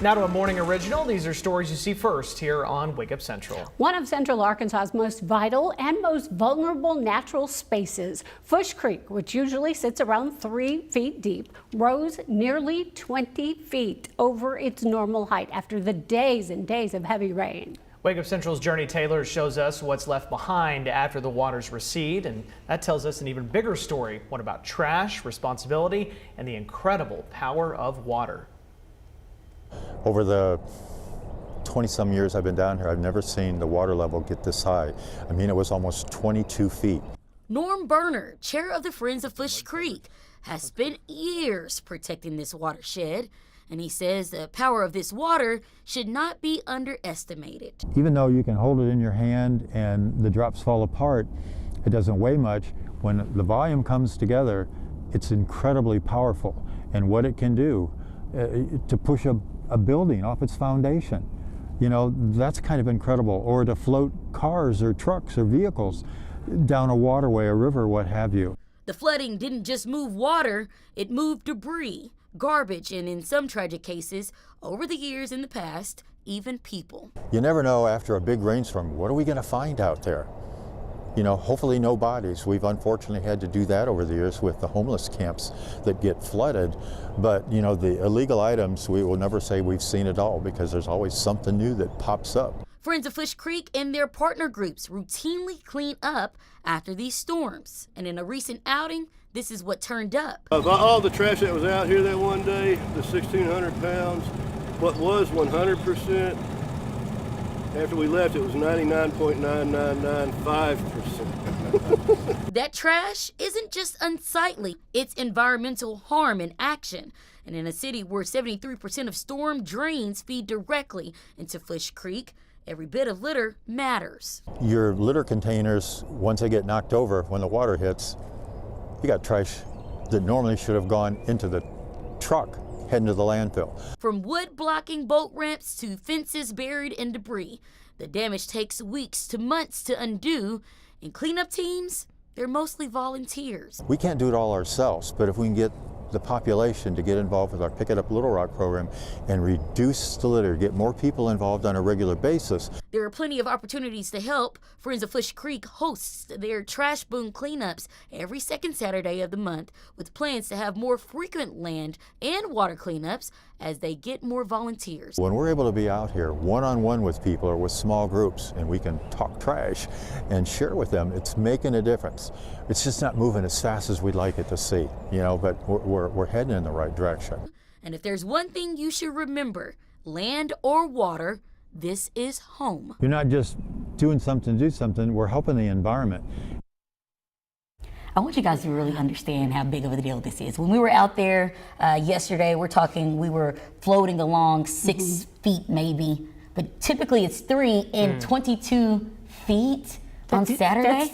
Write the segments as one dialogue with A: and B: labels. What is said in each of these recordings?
A: Now to a morning original. These are stories you see first here on Wake Up Central.
B: One of Central Arkansas's most vital and most vulnerable natural spaces, Fourche Creek, which usually sits around 3 feet deep, rose nearly 20 feet over its normal height after the days and days of heavy rain.
A: Wake Up Central's Journey Taylor shows us what's left behind after the waters recede, and that tells us an even bigger story, one about trash, responsibility, and the incredible power of water.
C: Over the 20-some years I've been down here, I've never seen the water level get this high. I mean, it was almost 22 feet.
D: Norm Berner, chair of the Friends of Fourche Creek, has spent years protecting this watershed, and he says the power of this water should not be underestimated.
C: Even though you can hold it in your hand and the drops fall apart, it doesn't weigh much. When the volume comes together, it's incredibly powerful. And what it can do to push a building off its foundation, you know, that's kind of incredible. Or to float cars or trucks or vehicles down a waterway, a river, what have you.
D: The flooding didn't just move water, it moved debris, garbage, and in some tragic cases, over the years in the past, even people.
C: You never know after a big rainstorm, what are we going to find out there? You know, hopefully no bodies. We've unfortunately had to do that over the years with the homeless camps that get flooded. But, you know, the illegal items, we will never say we've seen it all because there's always something new that pops up.
D: Friends of Fourche Creek and their partner groups routinely clean up after these storms. And in a recent outing, this is what turned up.
E: Of all the trash that was out here that one day, the 1,600 pounds, what was 100%, after we left, it was 99.9995%.
D: That trash isn't just unsightly, it's environmental harm in action. And in a city where 73% of storm drains feed directly into Fourche Creek, every bit of litter matters.
C: Your litter containers, once they get knocked over, when the water hits, you got trash that normally should have gone into the truck heading to the landfill.
D: From wood blocking boat ramps to fences buried in debris, the damage takes weeks to months to undo, and cleanup teams, they're mostly volunteers.
C: We can't do it all ourselves, but if we can get the population to get involved with our Pick It Up Little Rock program and reduce the litter, get more people involved on a regular basis.
D: There are plenty of opportunities to help. Friends of Fourche Creek hosts their trash boom cleanups every second Saturday of the month, with plans to have more frequent land and water cleanups as they get more volunteers.
C: When we're able to be out here one-on-one with people or with small groups and we can talk trash and share with them, it's making a difference. It's just not moving as fast as we'd like it to see, you know, but we're heading in the right direction.
D: And if there's one thing you should remember, land or water, this is home.
C: You're not just doing something to do something, we're helping the environment.
F: I want you guys to really understand how big of a deal this is. When we were out there yesterday, we were floating along 6 feet maybe, but typically it's 3 and 22 feet. On Saturday?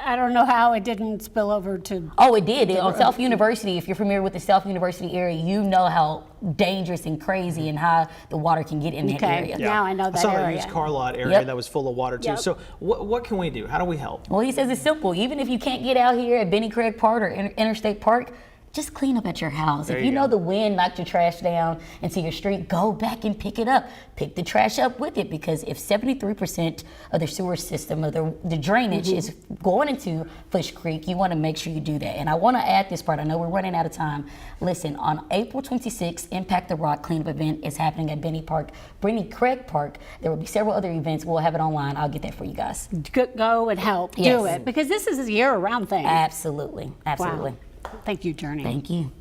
B: I don't know how it didn't spill over to...
F: Oh, it did. On South University, if you're familiar with the South University area, you know how dangerous and crazy and how the water can get in that area.
B: Now I know that
A: area. I saw
B: area.
A: a used car lot area that was full of water too. So what can we do? How do we help?
F: Well, he says it's simple. Even if you can't get out here at Benny Craig Park or Interstate Park, just clean up at your house. If you know the wind knocked your trash down into your street, go back and pick it up. Pick the trash up with it, because if 73% of the sewer system, of the drainage is going into Fourche Creek, you want to make sure you do that. And I want to add this part. I know we're running out of time. Listen, on April 26th, Impact the Rock cleanup event is happening at Benny Craig Park. There will be several other events. We'll have it online. I'll get that for you guys.
B: Go and help do it, because this is a year-round thing.
F: Absolutely. Absolutely.
B: Wow. Thank you, Journey.
F: Thank you.